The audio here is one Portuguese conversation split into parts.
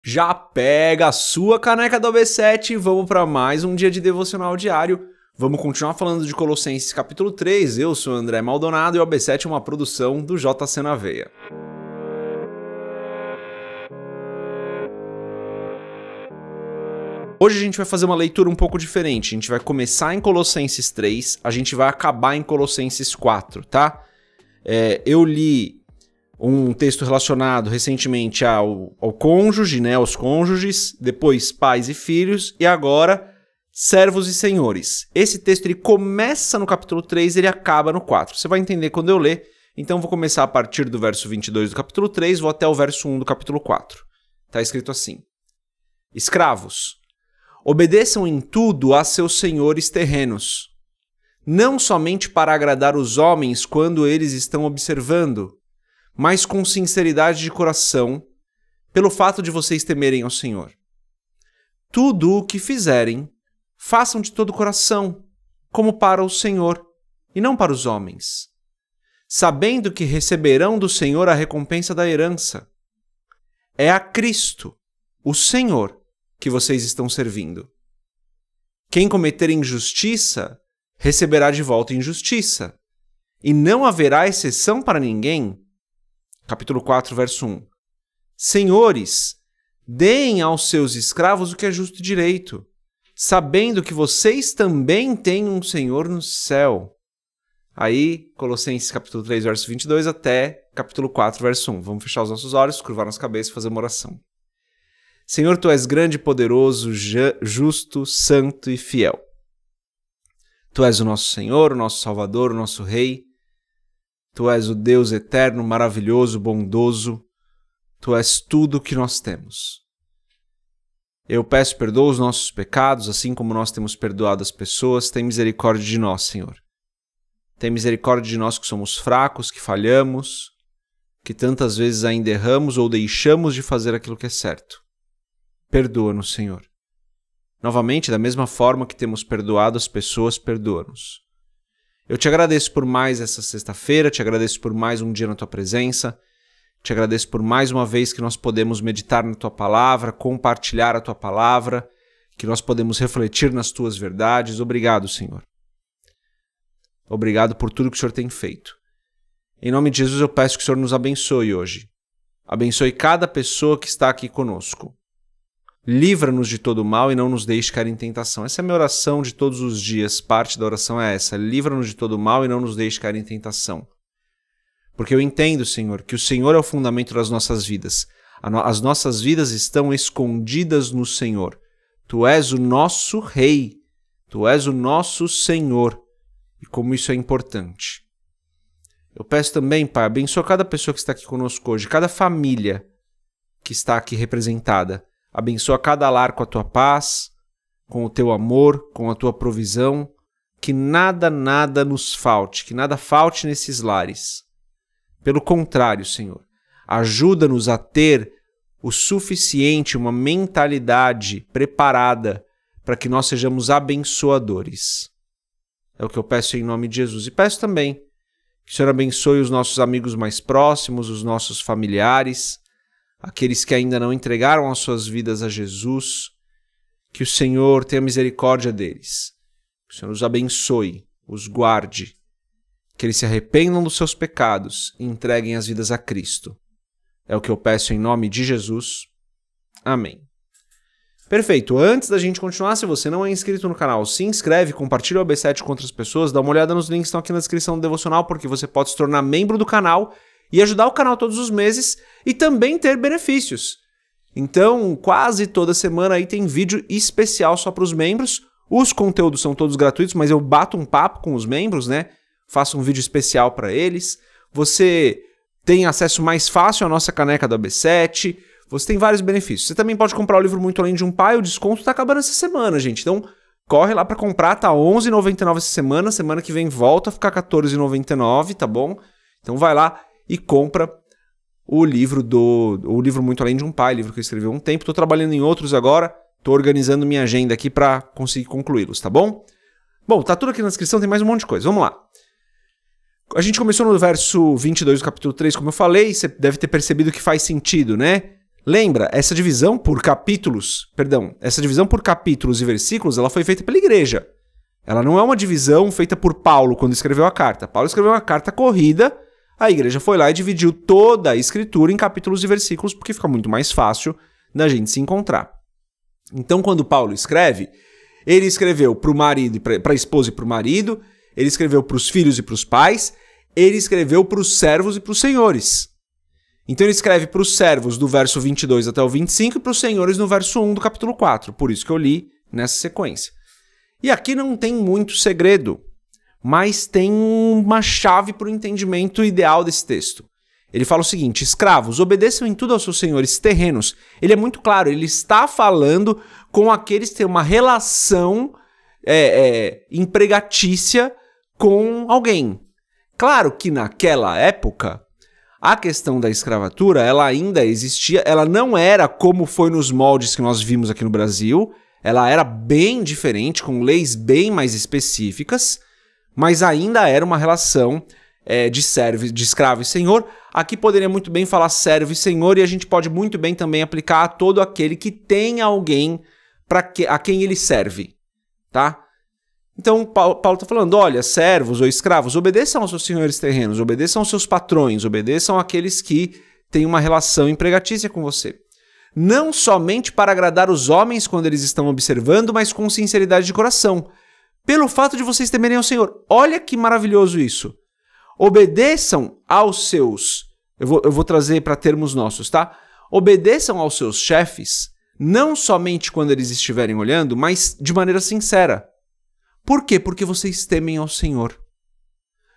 Já pega a sua caneca do AB7 e vamos para mais um dia de devocional diário. Vamos continuar falando de Colossenses capítulo 3. Eu sou o André Maldonado e o AB7 é uma produção do JC na Veia. Hoje a gente vai fazer uma leitura um pouco diferente. A gente vai começar em Colossenses 3, a gente vai acabar em Colossenses 4, tá? Eu li um texto relacionado recentemente ao cônjuge, né, aos cônjuges, depois pais e filhos, e agora servos e senhores. Esse texto ele começa no capítulo 3 e ele acaba no 4. Você vai entender quando eu ler, então vou começar a partir do verso 22 do capítulo 3, vou até o verso 1 do capítulo 4. Está escrito assim: Escravos, obedeçam em tudo a seus senhores terrenos, não somente para agradar os homens quando eles estão observando, mas com sinceridade de coração, pelo fato de vocês temerem ao Senhor. Tudo o que fizerem, façam de todo o coração, como para o Senhor, e não para os homens, sabendo que receberão do Senhor a recompensa da herança. É a Cristo, o Senhor, que vocês estão servindo. Quem cometer injustiça, receberá de volta injustiça, e não haverá exceção para ninguém. Capítulo 4, verso 1. Senhores, deem aos seus escravos o que é justo e direito, sabendo que vocês também têm um Senhor no céu. Aí, Colossenses capítulo 3, verso 22 até capítulo 4, verso 1. Vamos fechar os nossos olhos, curvar nossa cabeça e fazer uma oração. Senhor, Tu és grande, poderoso, justo, santo e fiel. Tu és o nosso Senhor, o nosso Salvador, o nosso Rei. Tu és o Deus eterno, maravilhoso, bondoso. Tu és tudo o que nós temos. Eu peço, perdoa os nossos pecados, assim como nós temos perdoado as pessoas. Tem misericórdia de nós, Senhor. Tem misericórdia de nós que somos fracos, que falhamos, que tantas vezes ainda erramos ou deixamos de fazer aquilo que é certo. Perdoa-nos, Senhor. Novamente, da mesma forma que temos perdoado as pessoas, perdoa-nos. Eu te agradeço por mais essa sexta-feira, te agradeço por mais um dia na Tua presença, te agradeço por mais uma vez que nós podemos meditar na Tua palavra, compartilhar a Tua palavra, que nós podemos refletir nas Tuas verdades. Obrigado, Senhor. Obrigado por tudo que o Senhor tem feito. Em nome de Jesus eu peço que o Senhor nos abençoe hoje. Abençoe cada pessoa que está aqui conosco. Livra-nos de todo mal e não nos deixe cair em tentação. Essa é a minha oração de todos os dias. Parte da oração é essa. Livra-nos de todo mal e não nos deixe cair em tentação. Porque eu entendo, Senhor, que o Senhor é o fundamento das nossas vidas. As nossas vidas estão escondidas no Senhor. Tu és o nosso Rei. Tu és o nosso Senhor. E como isso é importante. Eu peço também, Pai, abençoa cada pessoa que está aqui conosco hoje, cada família que está aqui representada. Abençoa cada lar com a Tua paz, com o Teu amor, com a Tua provisão, que nada nos falte, que nada falte nesses lares. Pelo contrário, Senhor, ajuda-nos a ter o suficiente, uma mentalidade preparada para que nós sejamos abençoadores. É o que eu peço em nome de Jesus. E peço também que o Senhor abençoe os nossos amigos mais próximos, os nossos familiares, aqueles que ainda não entregaram as suas vidas a Jesus, que o Senhor tenha misericórdia deles, que o Senhor os abençoe, os guarde, que eles se arrependam dos seus pecados e entreguem as vidas a Cristo. É o que eu peço em nome de Jesus. Amém. Perfeito. Antes da gente continuar, se você não é inscrito no canal, se inscreve, compartilha o AB7 com outras pessoas, dá uma olhada nos links que estão aqui na descrição do devocional, porque você pode se tornar membro do canal e ajudar o canal todos os meses e também ter benefícios. Então, quase toda semana aí tem vídeo especial só para os membros. Os conteúdos são todos gratuitos, mas eu bato um papo com os membros, né? Faço um vídeo especial para eles. Você tem acesso mais fácil à nossa caneca do AB7. Você tem vários benefícios. Você também pode comprar o livro Muito Além de um Pai. O desconto está acabando essa semana, gente. Então, corre lá para comprar. Tá R$ 11,99 essa semana. Semana que vem volta a ficar R$ 14,99, tá bom? Então vai lá e compra o livro Muito Além de um Pai, livro que eu escrevi há um tempo. Estou trabalhando em outros agora, estou organizando minha agenda aqui para conseguir concluí-los, tá bom? Bom, tá tudo aqui na descrição, tem mais um monte de coisa. Vamos lá. A gente começou no verso 22 do capítulo 3, como eu falei, você deve ter percebido que faz sentido, né? Lembra, essa divisão por capítulos e versículos, ela foi feita pela igreja. Ela não é uma divisão feita por Paulo quando escreveu a carta. Paulo escreveu uma carta corrida, a igreja foi lá e dividiu toda a escritura em capítulos e versículos, porque fica muito mais fácil da gente se encontrar. Então, quando Paulo escreve, ele escreveu para o marido, para a esposa e para o marido, ele escreveu para os filhos e para os pais, ele escreveu para os servos e para os senhores. Então ele escreve para os servos do verso 22 até o 25 e para os senhores no verso 1 do capítulo 4. Por isso que eu li nessa sequência. E aqui não tem muito segredo, mas tem uma chave para o entendimento ideal desse texto. Ele fala o seguinte: escravos, obedeçam em tudo aos seus senhores terrenos. Ele é muito claro, ele está falando com aqueles que têm uma relação empregatícia com alguém. Claro que naquela época, a questão da escravatura, ela ainda existia, ela não era como foi nos moldes que nós vimos aqui no Brasil, ela era bem diferente, com leis bem mais específicas, mas ainda era uma relação de escravo e senhor. Aqui poderia muito bem falar servo e senhor, e a gente pode muito bem também aplicar a todo aquele que tem alguém a quem ele serve, tá? Então, Paulo está falando, olha, servos ou escravos, obedeçam aos seus senhores terrenos, obedeçam aos seus patrões, obedeçam àqueles que têm uma relação empregatícia com você. Não somente para agradar os homens quando eles estão observando, mas com sinceridade de coração, pelo fato de vocês temerem ao Senhor. Olha que maravilhoso isso. Obedeçam aos seus... Eu vou trazer para termos nossos, tá? Obedeçam aos seus chefes, não somente quando eles estiverem olhando, mas de maneira sincera. Por quê? Porque vocês temem ao Senhor.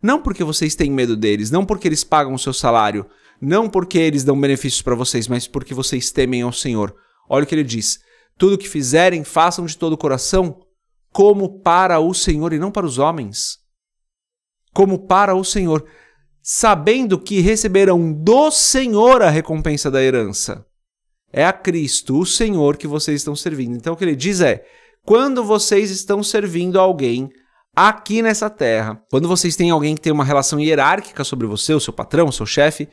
Não porque vocês têm medo deles, não porque eles pagam o seu salário, não porque eles dão benefícios para vocês, mas porque vocês temem ao Senhor. Olha o que ele diz. Tudo o que fizerem, façam de todo o coração, como para o Senhor e não para os homens. Como para o Senhor, sabendo que receberão do Senhor a recompensa da herança. É a Cristo, o Senhor, que vocês estão servindo. Então o que ele diz é, quando vocês estão servindo a alguém aqui nessa terra, quando vocês têm alguém que tem uma relação hierárquica sobre você, o seu patrão, o seu chefe,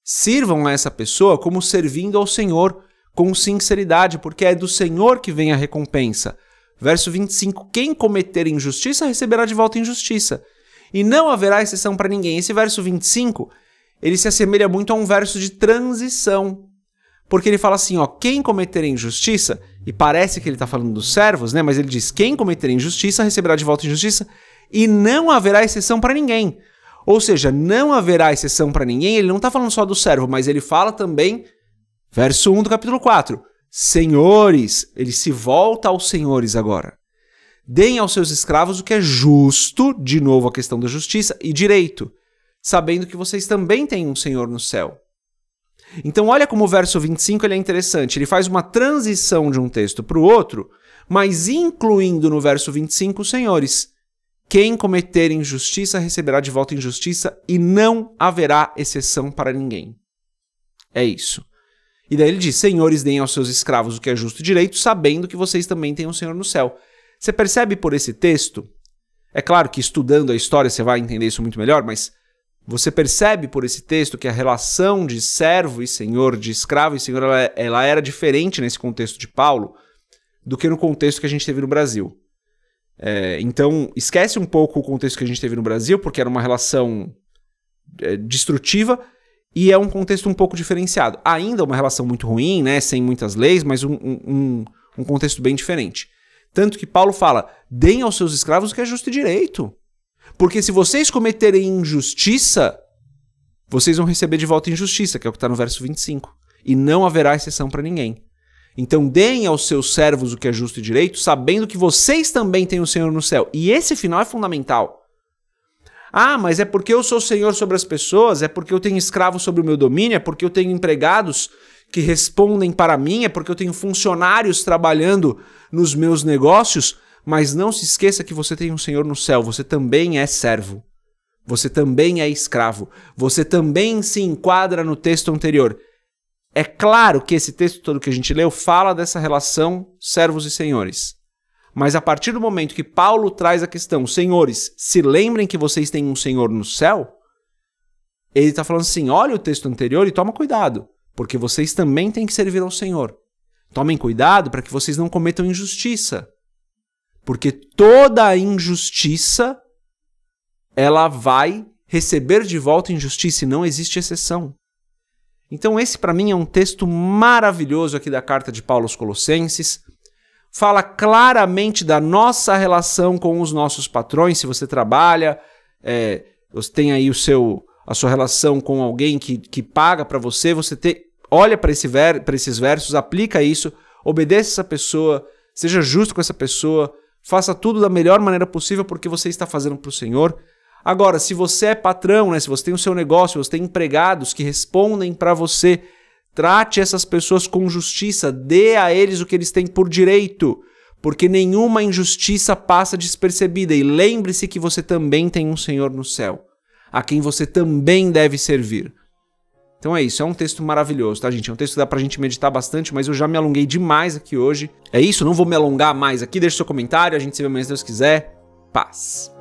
sirvam a essa pessoa como servindo ao Senhor, com sinceridade, porque é do Senhor que vem a recompensa. Verso 25, quem cometer injustiça receberá de volta injustiça, e não haverá exceção para ninguém. Esse verso 25, ele se assemelha muito a um verso de transição, porque ele fala assim, ó, quem cometer injustiça, e parece que ele está falando dos servos, né? Mas ele diz, quem cometer injustiça receberá de volta injustiça, e não haverá exceção para ninguém. Ou seja, não haverá exceção para ninguém, ele não está falando só do servo, mas ele fala também, verso 1 do capítulo 4, senhores, ele se volta aos senhores agora. Deem aos seus escravos o que é justo, de novo a questão da justiça, e direito, sabendo que vocês também têm um Senhor no céu. Então olha como o verso 25 ele é interessante, ele faz uma transição de um texto para o outro, mas incluindo no verso 25 os senhores. Quem cometer injustiça receberá de volta injustiça e não haverá exceção para ninguém. É isso. E daí ele diz, senhores, deem aos seus escravos o que é justo e direito, sabendo que vocês também têm um Senhor no céu. Você percebe por esse texto? É claro que estudando a história você vai entender isso muito melhor, mas você percebe por esse texto que a relação de servo e senhor, de escravo e senhor, ela era diferente nesse contexto de Paulo do que no contexto que a gente teve no Brasil. Então, esquece um pouco o contexto que a gente teve no Brasil, porque era uma relação destrutiva, e é um contexto um pouco diferenciado. Ainda uma relação muito ruim, né, sem muitas leis, mas um contexto bem diferente. Tanto que Paulo fala, deem aos seus escravos o que é justo e direito. Porque se vocês cometerem injustiça, vocês vão receber de volta injustiça, que é o que está no verso 25. E não haverá exceção para ninguém. Então deem aos seus servos o que é justo e direito, sabendo que vocês também têm o Senhor no céu. E esse final é fundamental. Ah, mas é porque eu sou Senhor sobre as pessoas, é porque eu tenho escravos sobre o meu domínio, é porque eu tenho empregados que respondem para mim, é porque eu tenho funcionários trabalhando nos meus negócios. Mas não se esqueça que você tem um Senhor no céu, você também é servo, você também é escravo, você também se enquadra no texto anterior. É claro que esse texto todo que a gente leu fala dessa relação servos e senhores. Mas a partir do momento que Paulo traz a questão, senhores, se lembrem que vocês têm um Senhor no céu, ele está falando assim, olha o texto anterior e toma cuidado, porque vocês também têm que servir ao Senhor. Tomem cuidado para que vocês não cometam injustiça, porque toda injustiça, ela vai receber de volta injustiça e não existe exceção. Então esse para mim é um texto maravilhoso aqui da carta de Paulo aos Colossenses. Fala claramente da nossa relação com os nossos patrões. Se você trabalha, você tem aí a sua relação com alguém que paga para você, olha para esses versos, aplica isso, obedeça essa pessoa, seja justo com essa pessoa, faça tudo da melhor maneira possível porque você está fazendo para o Senhor. Agora, se você é patrão, né, se você tem o seu negócio, você tem empregados que respondem para você, trate essas pessoas com justiça, dê a eles o que eles têm por direito, porque nenhuma injustiça passa despercebida. E lembre-se que você também tem um Senhor no céu, a quem você também deve servir. Então é isso, é um texto maravilhoso, tá, gente? É um texto que dá pra gente meditar bastante, mas eu já me alonguei demais aqui hoje. É isso, não vou me alongar mais aqui, deixe seu comentário, a gente se vê amanhã se Deus quiser. Paz.